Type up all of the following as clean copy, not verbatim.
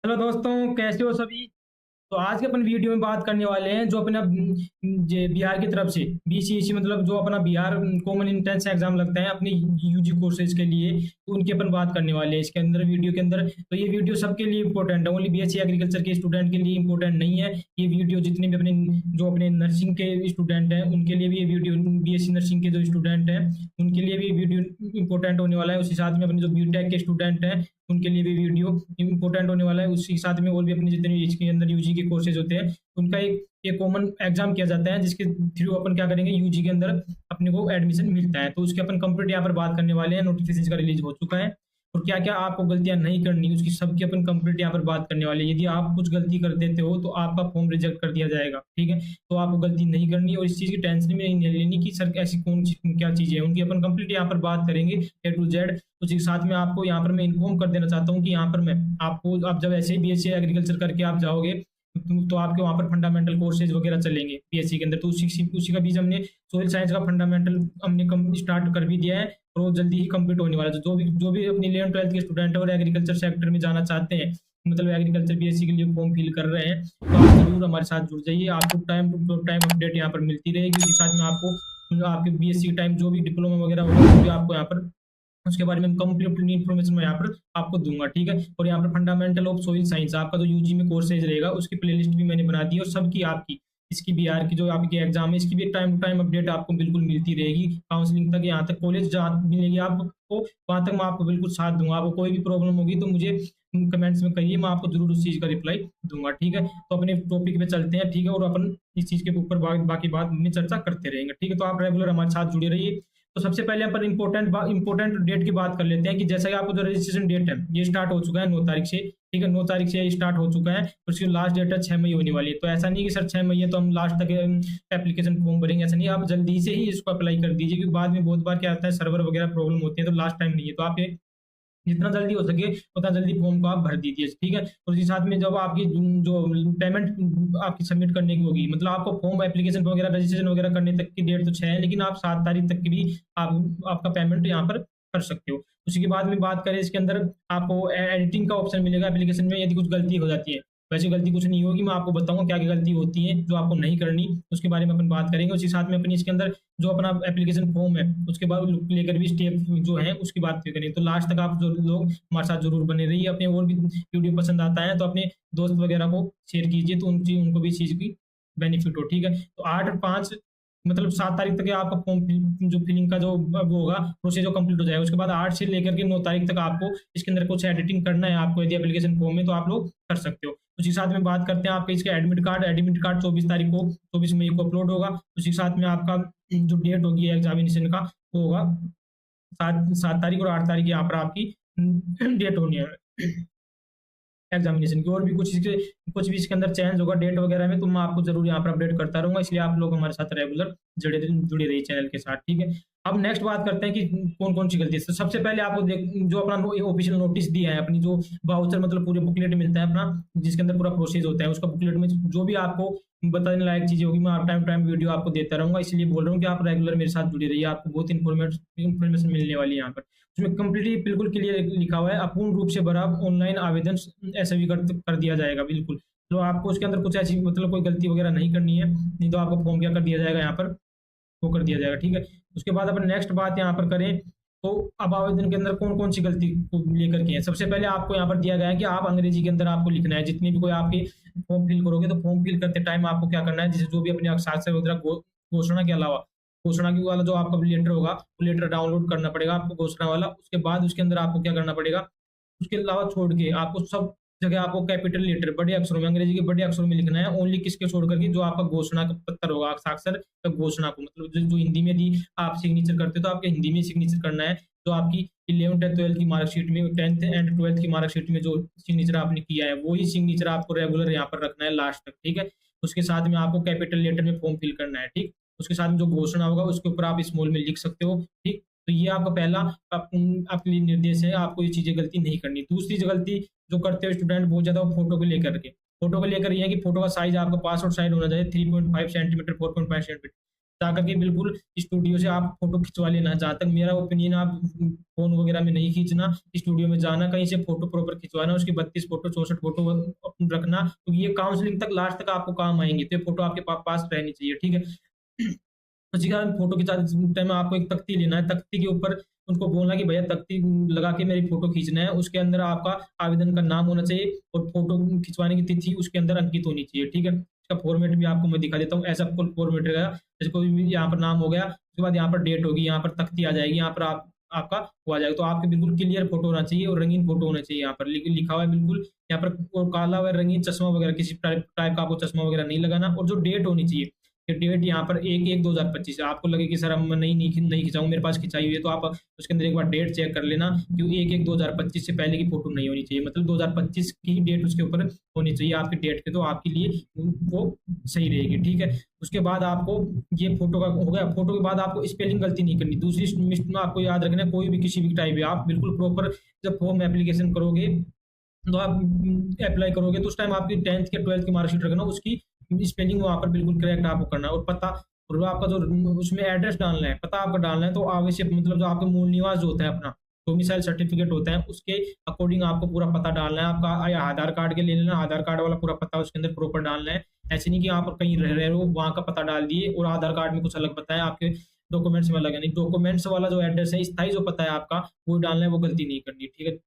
Hello दोस्तों, कैसे हो सभी। तो आज के अपन वीडियो में बात करने वाले हैं जो अपना जे बिहार की तरफ से बीसीईसी मतलब जो अपना बिहार कॉमन एंट्रेंस एग्जाम लगता है अपने यूजी कोर्सेज के लिए, तो उनकी अपन बात करने वाले हैं इसके अंदर वीडियो के अंदर। तो ये वीडियो सबके लिए इंपॉर्टेंट है, ओनली बीएससी एग्रीकल्चर के स्टूडेंट के लिए इंपॉर्टेंट नहीं है। ये वीडियो जितने भी अपने नर्सिंग के स्टूडेंट हैं उनके लिए भी ये वीडियो, बीएससी नर्सिंग के जो स्टूडेंट हैं उनके लिए भी वीडियो इंपॉर्टेंट होने वाला है। उसी साथ में अपने जो बीटेक के स्टूडेंट हैं उनके लिए भी वीडियो इंपॉर्टेंट होने वाला है। उसी साथ में और भी अपने जितने इसके अंदर यूजी के कोर्सेज होते हैं उनका एक कॉमन एग्जाम किया जाता है जिसके थ्रू अपन क्या करेंगे, यूजी के अंदर अपने को एडमिशन मिलता है। तो उसके अपन कंप्लीट यहाँ पर बात करने वाले हैं। नोटिफिकेशन का रिलीज हो चुका है और क्या क्या आपको गलतियां नहीं करनी उसकी सबकी अपन कंप्लीट यहाँ पर बात करने वाले हैं। यदि आप कुछ गलती कर देते हो तो आपका फॉर्म रिजेक्ट कर दिया जाएगा, ठीक है। तो आपको गलती नहीं करनी और इस चीज की टेंशन में नहीं लेनी कि सर ऐसी कौन क्या चीजें हैं, उनकी अपन कंप्लीट यहाँ पर बात करेंगे ए टू जेड। उसी के साथ में आपको यहाँ पर मैं इन्फॉर्म कर देना चाहता हूँ कि यहाँ पर मैं आपको, आप जब ऐसे ही बीएससी एग्रीकल्चर करके आप जाओगे तो आपके वहाँ पर फंडामेंटल कोर्सेज वगैरह चलेंगे बीएससी के अंदर। तो उसी का बीच हमने सोइल साइंस का फंडामेंटल हमने स्टार्ट कर भी दिया है और वो जल्दी ही कंप्लीट होने वाला है। तो जो भी अपनी 11th-12th के स्टूडेंट है और एग्रीकल्चर सेक्टर में जाना चाहते हैं, मतलब एग्रीकल्चर बीएससी के लिए फॉर्म फिल कर रहे हैं, तो आप जरूर हमारे साथ जुड़ जाइए। आपको टाइम टू टाइम अपडेट यहाँ पर मिलती रहेगी। उसी साथ में आपको आपके बीएससी टाइम जो भी डिप्लोमा वगैरह होगा वो भी आपको यहाँ पर उसके बारे में कंप्लीट इन्फॉर्मेशन मैं यहाँ पर आपको दूंगा, ठीक है। और यहाँ पर फंडामेंटल ऑफ सोइल साइंस आपका जो यूजी में कोर्सेज रहेगा उसकी प्लेलिस्ट भी मैंने बना दी है और सबकी आपकी इसकी बिहार की जो आपकी एग्जाम है इसकी भी टाइम टू टाइम अपडेट आपको बिल्कुल मिलती रहेगी। काउंसलिंग तक, यहाँ तक कॉलेज जहाँ मिलेगी आपको वहां तक मैं आपको बिल्कुल साथ दूंगा। आपको कोई भी प्रॉब्लम होगी तो मुझे कमेंट्स में कहिए, मैं आपको जरूर उस चीज का रिप्लाई दूंगा, ठीक है। तो अपने टॉपिक पे चलते हैं, ठीक है, और अपन इस चीज के ऊपर बाकी बात में चर्चा करते रहेंगे, ठीक है। तो आप रेगुलर हमारे साथ जुड़े रहिए। तो सबसे पहले अपन इंपॉर्टेंट डेट की बात कर लेते हैं कि जैसा कि आपको जो रजिस्ट्रेशन डेट है ये स्टार्ट हो चुका है 9 तारीख से, ठीक है। 9 तारीख से ये स्टार्ट हो चुका है और उसकी लास्ट डेट है 6 मई होने वाली है। तो ऐसा नहीं कि सर 6 मई है तो हम लास्ट तक एप्लीकेशन फॉर्म भरेंगे, ऐसा नहीं। आप जल्दी से ही इसको अप्लाई कर दीजिए क्योंकि बाद में बहुत बार क्या आता है, सर्वर वगैरह प्रॉब्लम होती है, तो लास्ट टाइम नहीं है। तो आप जितना जल्दी हो सके उतना जल्दी फॉर्म को आप भर दीजिए, ठीक है। और इसी साथ में जब आपकी जो पेमेंट आपकी सबमिट करने की होगी, मतलब आपको फॉर्म एप्लीकेशन वगैरह रजिस्ट्रेशन वगैरह करने तक की डेट तो 6 है, लेकिन आप 7 तारीख तक की भी आपका पेमेंट यहाँ पर कर सकते हो। उसी के बाद में बात करें, इसके अंदर आपको एडिटिंग का ऑप्शन मिलेगा एप्लीकेशन में यदि कुछ गलती हो जाती है। वैसे गलती कुछ नहीं होगी, मैं आपको बताऊंगा क्या क्या गलती होती है जो आपको नहीं करनी, उसके बारे में अपन बात करेंगे। उसी साथ में अपनी इसके अंदर जो अपना एप्लीकेशन फॉर्म है उसके बाद लेकर भी स्टेप जो है उसकी बात करें। तो लास्ट तक आप जो लोग हमारे साथ जरूर बने रहिए। अपने और भी वीडियो पसंद आता है तो अपने दोस्त वगैरह को शेयर कीजिए तो उनको भी इस चीज की बेनिफिट हो, ठीक है। तो 8 और 5 मतलब 7 तारीख तक आपका फॉर्म जो फिलिंग का जो वो होगा प्रोसेस जो कंप्लीट हो जाएगा। उसके बाद 8 से लेकर के 9 तारीख तक आपको इसके अंदर कुछ एडिटिंग करना है आपको यदि एप्लीकेशन फॉर्म में, तो आप लोग कर सकते हो। उसी साथ में बात करते हैं आपके इसके एडमिट कार्ड 24 तारीख को 24 मई को अपलोड होगा। उसी साथ में आपका जो डेट होगी एग्जामिनेशन का वो होगा 7 तारीख और 8 तारीख यहाँ पर आपकी डेट होनी है एग्जामिनेशन की। और भी कुछ भी इसके अंदर चेंज होगा डेट वगैरह में तो मैं आपको जरूर यहाँ पर अपडेट करता रहूंगा, इसलिए आप लोग हमारे साथ रेगुलर जुड़े रहिए चैनल के साथ, ठीक है। अब नेक्स्ट बात करते हैं कि कौन कौन सी गलती है। तो सबसे पहले आपको जो अपना ऑफिशियल नोटिस दिया है, अपनी जो वाउचर मतलब पूरे बुकलेट मिलता है अपना जिसके अंदर पूरा प्रोसेस होता है, उसका बुकलेट में जो भी आपको बताने लायक चीजें होगी मैं टाइम टाइम वीडियो आपको देता रहूंगा। इसलिए बोल रहा हूँ कि आप रेगुलर मेरे साथ जुड़े रहिए, आपको बहुत इन्फॉर्मेशन मिलने वाली है यहाँ पर। उसमें कंप्लीटली बिल्कुल क्लियर लिखा हुआ है, अपूर्ण रूप से भरा ऑनलाइन आवेदन ऐसे भी कर दिया जाएगा, बिल्कुल। तो आपको उसके अंदर कुछ ऐसी मतलब कोई गलती वगैरह नहीं करनी है, नहीं तो आपको फॉर्म क्या कर दिया जाएगा यहाँ पर वो कर दिया जाएगा, ठीक है। उसके बाद अपन नेक्स्ट बात यहाँ पर करें तो अब आवेदन के अंदर कौन कौन सी गलती को लेकर के है। सबसे पहले आपको यहाँ पर दिया गया है कि आप अंग्रेजी के अंदर आपको लिखना है। जितनी भी कोई आपकी फॉर्म फिल करोगे तो फॉर्म फिल करते टाइम आपको क्या करना है, जैसे जो भी अपने हस्ताक्षर वगैरह घोषणा के अलावा घोषणा की वाला जो आपका लेटर होगा वो लेटर डाउनलोड करना पड़ेगा आपको घोषणा वाला। उसके बाद उसके अंदर आपको क्या करना पड़ेगा, उसके अलावा छोड़ के आपको सब जगह आपको कैपिटल लेटर बड़े अक्षरों में अंग्रेजी के बड़े अक्षरों में लिखना है। ओनली किसके छोड़ करके जो आपका घोषणा का पत्र होगा हस्ताक्षर का घोषणा को, मतलब जो हिंदी में दी आप सिग्नेचर करते हो तो आपके हिंदी में सिग्नेचर करना है। जो आपकी 11th और 12th की मार्कशीट में 10th एंड 12th की मार्कशीट में जो सिग्नेचर आपने किया है वही सिग्नेचर आपको रेगुलर यहाँ पर रखना है लास्ट तक, ठीक है। उसके साथ में आपको कैपिटल लेटर में फॉर्म फिल करना है, ठीक। उसके साथ में जो घोषणा होगा उसके ऊपर आप स्मॉल में लिख सकते हो, ठीक। तो ये आपका पहला आपके लिए निर्देश है, आपको ये चीजें गलती नहीं करनी। दूसरी गलती जो करते हो स्टूडेंट बहुत ज्यादा फोटो को लेकर के, फोटो को लेकर ये है कि फोटो का साइज आपका पासपोर्ट साइज होना चाहिए 3.5 सेंटीमीटर 4.5 सेंटीमीटर। जाकर के बिल्कुल स्टूडियो से आप फ़ोटो खिंचवा लेना। जहाँ तक मेरा ओपिनियन, आप फ़ोन वगैरह में नहीं खींचना, स्टूडियो में जाना, कहीं से फ़ोटो प्रॉपर खिंचवाना, उसकी 32 फ़ोटो 64 फ़ोटो रखना, क्योंकि ये काउंसलिंग तक लास्ट तक आपको काम आएँगे, तो ये फ़ोटो आपके पास रहनी चाहिए, ठीक है? उसी के बाद फ़ोटो खिंचाते टाइम आपको एक तख्ती लेना है, तख्ती के ऊपर उनको बोलना कि भैया तख्ती लगा के मेरी फ़ोटो खींचना है, उसके अंदर आपका आवेदन का नाम होना चाहिए और फ़ोटो खिंचवाने की तिथि उसके अंदर अंकित होनी चाहिए, ठीक है? इसका फ़ॉर्मेट भी आपको मैं दिखा देता हूँ, ऐसा फुल फ़ॉर्मेट रहेगा, जैसे कोई भी यहाँ पर नाम हो गया, उसके बाद यहाँ पर डेट होगी, यहाँ पर तख्ती आ जाएगी, यहाँ पर आपका वो आ जाएगा, तो आपके बिल्कुल क्लियर फ़ोटो होना चाहिए और रंगीन फ़ोटो होना चाहिए यहाँ पर, लिखा हुआ है बिल्कुल, यहाँ पर वो काला व रंगीन चश्मा वगैरह किसी टाइप का आपको चश्मा वगैरह नहीं लगाना, और जो डेट होनी चाहिए, ये डेट यहाँ पर 1/1/2025 है। आपको लगे कि सर अब मैं नहीं खिंचाऊँ, मेरे पास खिंचाई हुई है, तो आप उसके अंदर एक बार डेट चेक कर लेना कि 1/1/2025 से पहले की फ़ोटो नहीं होनी चाहिए। मतलब 2025 की डेट उसके ऊपर होनी चाहिए आपकी डेट के, तो आपके लिए वो सही रहेगी, ठीक है? उसके बाद आपको ये फ़ोटो का हो गया, फ़ोटो के बाद आपको स्पेलिंग गलती नहीं करनी। दूसरी मिस्ट में आपको याद रखना है, कोई भी किसी भी टाइप है, आप बिल्कुल प्रॉपर जब फॉर्म एप्लीकेशन करोगे, तो आप अप्लाई करोगे, तो उस टाइम आपकी 10th के 12th की मार्कशीट रखना, उसकी स्पेलिंग वहाँ पर बिल्कुल करेक्ट आपको करना है, और पता और आपका जो उसमें एड्रेस डालना है, पता आपका डालना है, तो आवश्यक मतलब जो आपका मूल निवास जो होता है अपना, डोमिसाइल सर्टिफिकेट होता है, उसके अकॉर्डिंग आपको पूरा पता डालना है। आपका या आधार कार्ड के ले लेना, आधार कार्ड वाला पूरा पता उसके अंदर प्रॉपर डालना है। ऐसे नहीं कि आप कहीं रह रहे हो, वहाँ का पता डाल दिए और आधार कार्ड में कुछ अलग बताया, आपके डॉक्यूमेंट्स में अलग है। नहीं, डॉक्यूमेंट्स वाला जो एड्रेस है, स्थायी जो पता है आपका, वो डालना है, वो गलती नहीं करनी, ठीक है?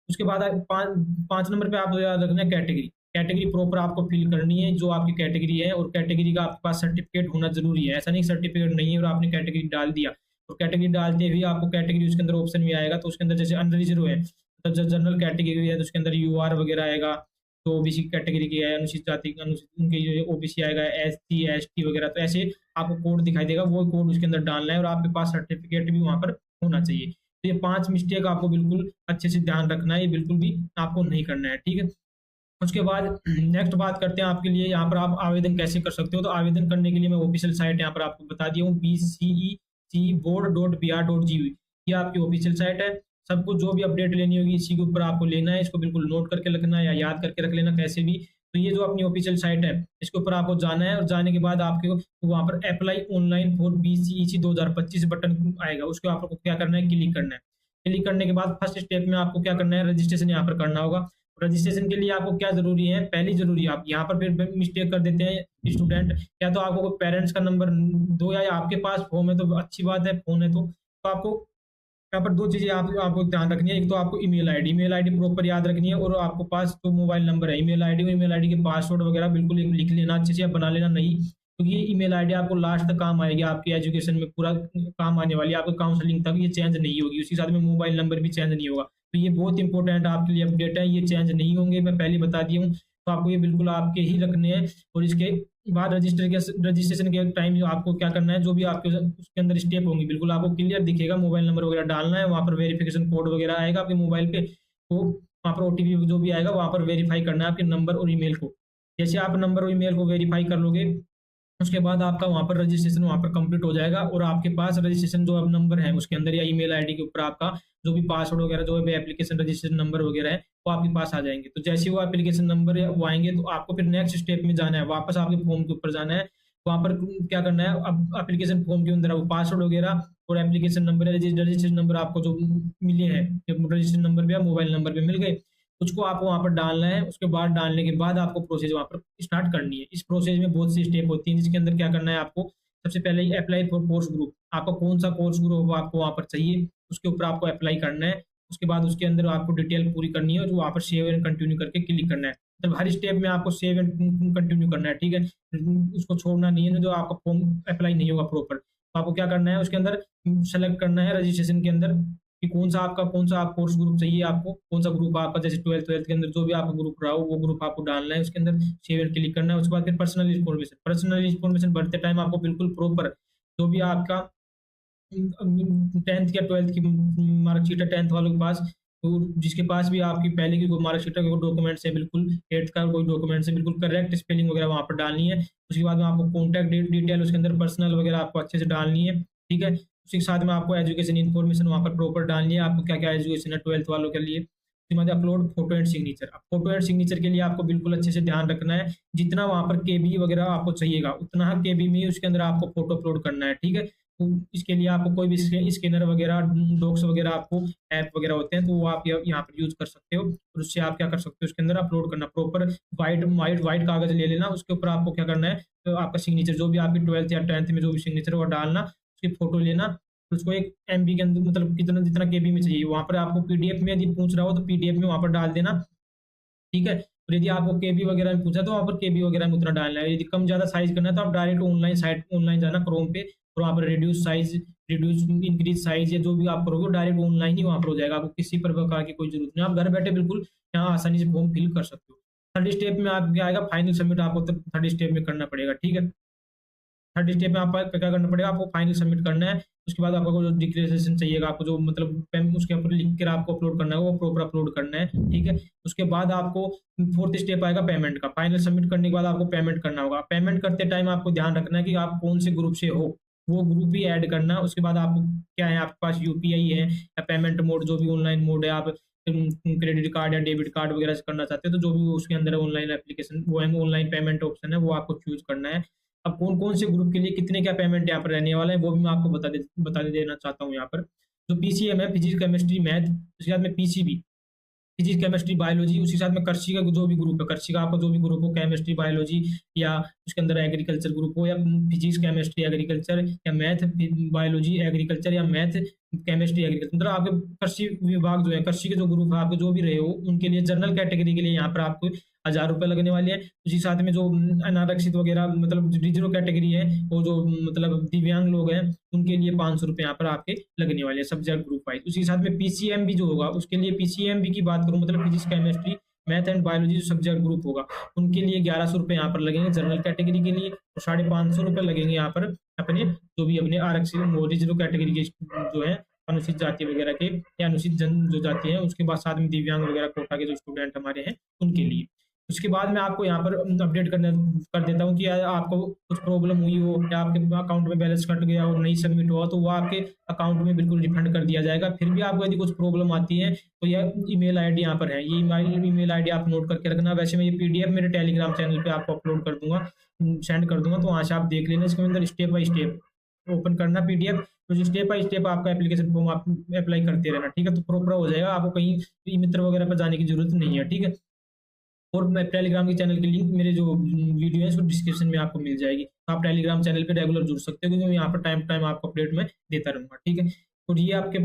उसके बाद 5 नंबर पे आप याद रखना है कैटेगरी। कैटेगरी प्रॉपर आपको फ़िल करनी है, जो आपकी कैटेगरी है, और कैटेगरी का आपके पास सर्टिफ़िकेट होना ज़रूरी है। ऐसा नहीं सर्टिफ़िकेट नहीं है और आपने कैटेगरी डाल दिया, और कैटेगरी डालते हुए आपको कैटेगरी उसके अंदर ऑप्शन भी आएगा, तो उसके अंदर जैसे अनरिज़र्व है, मतलब जो जनरल कैटेगरी है, तो उसके अंदर यूआर वगैरह आएगा, तो ओबीसी कैटेगरी की है, अनुसूचित जाति अनुसूचित उनके जो ओबीसी आएगा, एससी, एसटी वगैरह, तो ऐसे आपको कोड दिखाई देगा, वो कोड उसके अंदर डालना है और आपके पास सर्टिफ़िकेट भी वहाँ पर होना चाहिए। तो ये 5 मिस्टेक आपको बिल्कुल अच्छे से ध्यान रखना है, ये बिल्कुल भी आपको नहीं करना है, ठीक है? उसके बाद नेक्स्ट बात करते हैं आपके लिए यहाँ पर आप आवेदन कैसे कर सकते हो। तो आवेदन करने के लिए मैं ऑफिशियल साइट यहाँ पर आपको बता दिया हूँ, bceboard.br.gov, ये आपकी ऑफिशियल साइट है। सब कुछ जो भी अपडेट लेनी होगी इसी के ऊपर आपको लेना है, इसको बिल्कुल नोट करके रखना है या याद करके रख लेना कैसे भी। तो ये जो अपनी ऑफिशियल साइट है, इसके ऊपर आपको जाना है, और जाने के बाद आपको वहाँ पर apply online for BCEC 2025 button आएगा, उसको आपको क्या करना है, क्लिक करना है। क्लिक करने के बाद फर्स्ट स्टेप में आपको क्या करना है, रजिस्ट्रेशन यहाँ पर करना होगा। रजिस्ट्रेशन के लिए आपको क्या ज़रूरी है, पहली ज़रूरी है, आप यहाँ पर फिर मिस्टेक कर देते हैं स्टूडेंट, या तो आपको पेरेंट्स का नंबर दो, या आपके पास फ़ोन है तो अच्छी बात है, फ़ोन है तो आपको यहाँ पर 2 चीज़ें आपको ध्यान रखनी है। एक तो आपको ईमेल आईडी प्रॉपर याद रखनी है, और आपको पास जो मोबाइल नंबर है, ईमेल आईडी के पासवर्ड वगैरह बिल्कुल एक लिख लेना अच्छे से, या बना लेना नहीं, क्योंकि ये ईमेल आईडी आपको लास्ट तक काम आएगी, आपकी एजुकेशन में पूरा काम आने वाली है, आपको काउंसलिंग तक ये चेंज नहीं होगी, उसके साथ में मोबाइल नंबर भी चेंज नहीं होगा। तो ये बहुत इंपॉर्टेंट आपके लिए अपडेट है, ये चेंज नहीं होंगे, मैं पहले बता दिया हूँ, तो आपको ये बिल्कुल आपके ही रखने हैं। और इसके बाद रजिस्ट्रेशन के टाइम आपको क्या करना है, जो भी आपके उसके अंदर स्टेप होंगे बिल्कुल आपको क्लियर दिखेगा, मोबाइल नंबर वगैरह डालना है, वहाँ पर वेरिफिकेशन कोड वगैरह आएगा आपके मोबाइल पे, तो वहाँ पर ओटीपी जो भी आएगा वहाँ पर वेरीफाई करना है आपके नंबर और ईमेल को। जैसे आप नंबर और ईमेल को वेरीफाई कर लोगे, उसके बाद आपका वहाँ पर रजिस्ट्रेशन वहाँ पर कंप्लीट हो जाएगा, और आपके पास रजिस्ट्रेशन जो अब नंबर है उसके अंदर या ईमेल आईडी के ऊपर आपका जो भी पासवर्ड वगैरह जो भी एप्लीकेशन रजिस्ट्रेशन नंबर वगैरह है वो आपके पास आ जाएंगे। तो जैसे वो एप्लीकेशन नंबर वो आएंगे, तो आपको फिर नेक्स्ट स्टेप में जाना है, वापस आपके फॉर्म के ऊपर जाना है, वहाँ पर क्या करना है, अब एप्लीकेशन फॉर्म के अंदर वो पासवर्ड वगैरह और एप्लीकेशन नंबर रजिस्ट्रेशन नंबर आपको जो मिले हैं, रजिस्ट्रेशन नंबर पे या मोबाइल नंबर पे मिल गए, उसको आपको वहाँ पर डालना है। उसके बाद डालने के बाद आपको प्रोसेस वहाँ पर स्टार्ट करनी है। इस प्रोसेस में बहुत सी स्टेप होती हैं, जिसके अंदर क्या करना है आपको, सबसे पहले अप्लाई फॉर कोर्स ग्रुप, आपका कौन सा कोर्स ग्रुप आपको वहाँ पर चाहिए, उसके ऊपर आपको अप्लाई करना है। उसके बाद उसके अंदर आपको डिटेल पूरी करनी है, और वहाँ पर सेव एंड कंटिन्यू करके क्लिक करना है। मतलब हर स्टेप में आपको सेव एंड कंटिन्यू करना है, ठीक है, उसको छोड़ना नहीं है, जो आपका फॉर्म अप्लाई नहीं होगा प्रॉपर। तो आपको क्या करना है, उसके अंदर सेलेक्ट करना है रजिस्ट्रेशन के अंदर कि कौन सा आप कोर्स ग्रुप चाहिए, आपको कौन सा ग्रुप आपका, जैसे 12th के अंदर जो भी आपका ग्रुप रहा हो वो ग्रुप आपको डालना है, उसके अंदर सेव एंड क्लिक करना है। उसके बाद फिर पर्सनल इन्फॉर्मेशन भरते टाइम आपको बिल्कुल प्रॉपर जो भी आपका 10th या 12th की मार्कशीट है, 10th वालों के पास, तो जिसके पास भी आपकी पहले की कोई मार्कशीट है, कोई डॉक्यूमेंट्स है, बिल्कुल 8th का कोई डॉक्यूमेंट्स है, बिल्कुल करेक्ट स्पेलिंग वगैरह वहाँ पर डालनी है। उसके बाद में आपको कॉन्टैक्ट डिटेल उसके अंदर पर्सनल वगैरह आपको अच्छे से डालनी है, ठीक है। उसके साथ में आपको एजुकेशन इन्फॉर्मेशन वहाँ पर प्रॉपर डालनी है, आपको क्या क्या एजुकेशन है 12th वालों के लिए, उसके बाद अपलोड फोटो एंड सिग्नेचर। अब फोटो एंड सिग्नेचर के लिए आपको बिल्कुल अच्छे से ध्यान रखना है, जितना वहाँ पर केबी वगैरह आपको चाहिएगा उतना केबी में उसके अंदर आपको फोटो अपलोड करना है, ठीक है। तो इसके लिए आपको कोई भी स्कैनर वगैरह, डॉक्स वगैरह, आपको ऐप वगैरह होते हैं, तो वो आप यहाँ पर यूज कर सकते हो, और उससे आप क्या कर सकते हो, उसके अंदर अपलोड करना। प्रॉपर वाइट कागज ले लेना, उसके ऊपर आपको क्या करना है, तो आपका सिग्नेचर जो भी आपकी 12th या 10th में जो भी सिग्नेचर वो डालना, उसकी फोटो लेना, उसको एक एमबी के अंदर, मतलब कितना जितना केबी में चाहिए, वहाँ पर आपको पीडीएफ में यदि पूछ रहा हो तो पीडीएफ में वहाँ पर डाल देना, ठीक है। और यदि आपको केबी वगैरह में पूछा तो वहाँ पर केबी वगैरह में उतना डालना है। यदि कम ज़्यादा साइज करना है तो आप डायरेक्ट ऑनलाइन जाना क्रोम पे, और वहाँ पर reduce size, reduce increase size, या जो भी आप करोगे डायरेक्ट ऑनलाइन ही वहाँ पर हो जाएगा, आपको किसी प्रकार की कोई जरूरत नहीं, आप घर बैठे बिल्कुल यहाँ आसानी से फॉर्म फिल कर सकते हो। थर्ड स्टेप में आप क्या आएगा, फाइनल सबमिट आपको थर्ड स्टेप में करना पड़ेगा, ठीक है। थर्ड स्टेप में आपको क्या करना पड़ेगा, आपको फाइनल सबमिट करना है। उसके बाद आपको जो डिक्लेरेशन चाहिएगा, आपको जो मतलब उसके ऊपर लिख कर आपको अपलोड करना है, वो प्रॉपर अपलोड करना है, ठीक है। उसके बाद आपको फोर्थ स्टेप आएगा पेमेंट का। फाइनल सबमिट करने के बाद आपको पेमेंट करना होगा। पेमेंट करते टाइम आपको ध्यान रखना है कि आप कौन से ग्रुप से हो, वो ग्रुप ही ऐड करना। उसके बाद आपको क्या है, आपके पास यूपीआई है या पेमेंट मोड, जो भी ऑनलाइन मोड है, आप क्रेडिट कार्ड या डेबिट कार्ड वगैरह से करना चाहते हो तो जो भी उसके अंदर ऑनलाइन एप्लीकेशन, वो है ऑनलाइन पेमेंट ऑप्शन है, वो आपको चूज करना है। अब कौन कौन से ग्रुप के लिए कितने क्या पेमेंट यहाँ पर रहने वाला है वो भी मैं आपको बता देना चाहता हूँ। यहाँ पर जो पीसीएम है, फिजिक्स केमिस्ट्री मैथ, उसके बाद में पीसीबी, फिजिक्स केमिस्ट्री बायोलॉजी, उसी साथ में कृषि का जो भी ग्रुप है, कृषि का आपका जो भी ग्रुप हो, केमिस्ट्री बायोलॉजी, या उसके अंदर एग्रीकल्चर ग्रुप हो, या फिजिक्स केमिस्ट्री एग्रीकल्चर, या मैथ बायोलॉजी एग्रीकल्चर, या मैथ केमिस्ट्री एग्रीकल्चर, मतलब आपके कृषि विभाग जो है, कृषि के जो ग्रुप है आपके जो भी रहे हो, उनके लिए जनरल कैटेगरी के लिए यहाँ पर आपको 1000 रुपये लगने वाले हैं। उसी साथ में जो अनारक्षित वगैरह, मतलब रिजर्व कैटेगरी है, वो जो मतलब दिव्यांग लोग हैं, उनके लिए 500 रुपये यहाँ पर आपके लगने वाले हैं सब्जेक्ट ग्रुप वाइज। उसी साथ में पीसीएमबी जो होगा, उसके लिए पीसीएमबी की बात करूँ, मतलब physics chemistry math and biology जो सब्जेक्ट ग्रुप होगा, उनके लिए 1100 रुपये यहाँ पर लगेंगे जनरल कैटेगरी के लिए, और 550 रुपये लगेंगे यहाँ पर अपने जो भी अपने आरक्षित रिजर्व कैटेगरी के जो है, अनुसूचित जाति वगैरह के या अनुसूचित जन जो जाति है, उसके बाद साथ में दिव्यांग वगैरह कोटा के जो स्टूडेंट हमारे हैं उनके लिए। उसके बाद मैं आपको यहाँ पर अपडेट कर देता हूँ कि आपको कुछ प्रॉब्लम हुई हो या आपके अकाउंट में बैलेंस कट गया और नहीं सबमिट हुआ, तो वो आपके अकाउंट में बिल्कुल रिफंड कर दिया जाएगा। फिर भी आपको यदि कुछ प्रॉब्लम आती है तो यह ईमेल आईडी यहाँ पर है, ये ईमेल आईडी आप नोट करके रखना। वैसे मैं ये पीडीएफ मेरे टेलीग्राम चैनल पे आपको अपलोड कर दूंगा, सेंड कर दूंगा, तो वहाँ से आप देख लेना। इसके अंदर स्टेप बाय स्टेप ओपन करना पीडीएफ, तो स्टेप बाय स्टेप आपका एप्लीकेशन फॉर्म आप अप्लाई करते रहना, ठीक है। तो प्रॉपर हो जाएगा, आपको कहीं मित्र वगैरह पर जाने की जरूरत नहीं है, ठीक है। और मैं टेलीग्राम के चैनल की लिंक मेरे जो वीडियो है उसको डिस्क्रिप्शन में आपको मिल जाएगी, तो आप टेलीग्राम चैनल पे रेगुलर जुड़ सकते हो, क्योंकि मैं यहाँ पर टाइम टू टाइम आपको अपडेट में देता रहूँगा, ठीक है। और ये आपके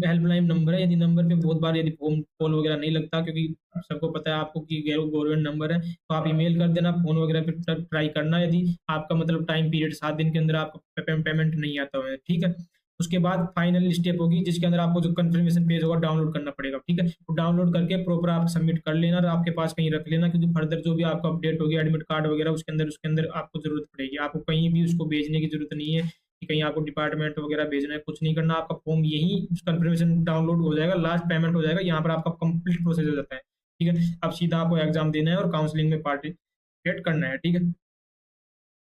हेल्पलाइन नंबर है, यदि नंबर पे बहुत बार यदि फोन कॉल वगैरह नहीं लगता, क्योंकि सबको पता है आपको कि गवर्नमेंट नंबर है, तो आप ईमेल कर देना, फोन वगैरह पे ट्राई करना यदि आपका मतलब टाइम पीरियड 7 दिन के अंदर आपका पेमेंट नहीं आता है, ठीक है। उसके बाद फाइनल स्टेप होगी, जिसके अंदर आपको जो कंफर्मेशन पेज होगा डाउनलोड करना पड़ेगा, ठीक है। तो डाउनलोड करके प्रॉपर आप सबमिट कर लेना और आपके पास कहीं रख लेना, क्योंकि फर्दर जो भी आपका अपडेट होगी एडमिट कार्ड वगैरह, उसके अंदर आपको जरूरत पड़ेगी। आपको कहीं भी उसको भेजने की जरूरत नहीं है कि कहीं आपको डिपार्टमेंट वगैरह भेजना है, कुछ नहीं करना। आपका फॉर्म यही कंफर्मेशन डाउनलोड हो जाएगा, लास्ट पेमेंट हो जाएगा, यहाँ पर आपका कंप्लीट प्रोसेस हो जाता है, ठीक है। अब सीधा आपको एग्जाम देना है और काउंसलिंग में पार्टिसिपेट करना है, ठीक है।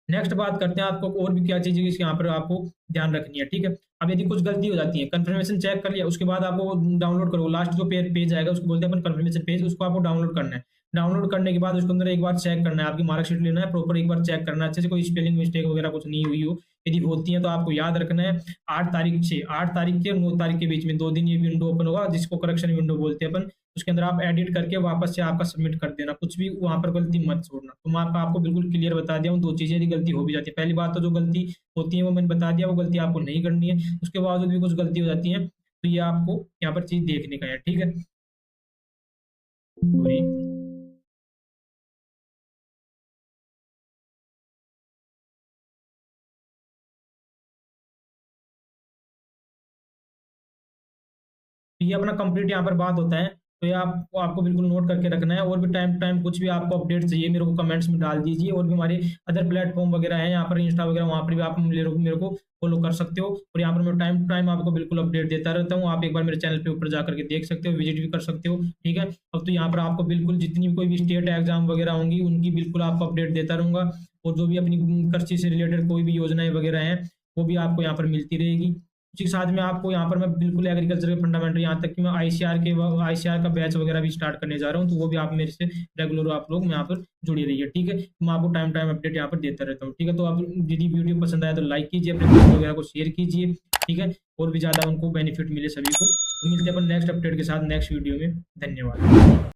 नेक्स्ट बात करते हैं आपको और भी क्या चीज़ें यहाँ पर आपको ध्यान रखनी है, ठीक है। अब यदि कुछ गलती हो जाती है, कंफर्मेशन चेक कर लिया, उसके बाद आपको डाउनलोड करो, लास्ट जो पेज आएगा उसको बोलते हैं अपन कंफर्मेशन पेज, उसको आपको डाउनलोड करना है। डाउनलोड करने के बाद उसके अंदर एक बार चेक करना है, आपकी मार्कशीट लेना है, प्रॉपर एक बार चेक करना है अच्छे से, कोई स्पेलिंग मिस्टेक वगैरह कुछ नहीं हुई हो। यदि होती है तो आपको याद रखना है 8 तारीख के 9 तारीख के बीच में 2 दिन ये विंडो ओपन होगा, जिसको करेक्शन विंडो बोलते हैं अपन। उसके अंदर आप एडिट करके वापस से आपका सबमिट कर देना, कुछ भी वहां पर गलती मत छोड़ना। तो मैं आपको बिल्कुल क्लियर बता दिया हूँ, 2 चीजें यदि गलती हो भी जाती है, पहली बात तो जो गलती होती है वो मैंने बता दिया, वो गलती आपको नहीं करनी है। उसके बावजूद भी कुछ गलती हो जाती है तो ये आपको यहाँ पर चीज देखने का है, ठीक है। सॉरी, तो ये अपना कंप्लीट यहाँ पर बात होता है। तो ये आपको बिल्कुल नोट करके रखना है, और भी टाइम टू टाइम कुछ भी आपको अपडेट चाहिए मेरे को कमेंट्स में डाल दीजिए। और भी हमारे अदर प्लेटफॉर्म वगैरह हैं यहाँ पर, इंस्टा वगैरह, वहाँ पर भी आप मेरे को फॉलो कर सकते हो। और यहाँ पर मैं टाइम टू टाइम आपको बिल्कुल अपडेट देता रहता हूँ, आप एक बार मेरे चैनल पे ऊपर जाकर के देख सकते हो, विजिट भी कर सकते हो, ठीक है। अब तो यहाँ पर आपको बिल्कुल जितनी भी कोई भी स्टेट एग्जाम वगैरह होंगी उनकी बिल्कुल आपको अपडेट देता रहूँगा, और जो भी अपनी कृषि से रिलेटेड कोई भी योजनाएं वगैरह हैं वो भी आपको यहाँ पर मिलती रहेगी। उसी के साथ में आपको यहाँ पर मैं बिल्कुल एग्रीकल्चर के फंडामेंटल, यहाँ तक कि मैं आईसीआर का बैच वगैरह भी स्टार्ट करने जा रहा हूँ, तो वो भी आप मेरे से रेगुलर आप लोग यहाँ पर जुड़े रहिए, ठीक है। मैं आपको टाइम टाइम अपडेट यहाँ पर देता रहता हूँ, ठीक है। तो आप यदि वीडियो पसंद आया तो लाइक कीजिए, अपने दोस्तों वगैरह को शेयर कीजिए, ठीक है, और भी ज़्यादा उनको बेनिफिट मिले सभी को। तो मिलते हैं अपन नेक्स्ट अपडेट के साथ नेक्स्ट वीडियो में। धन्यवाद।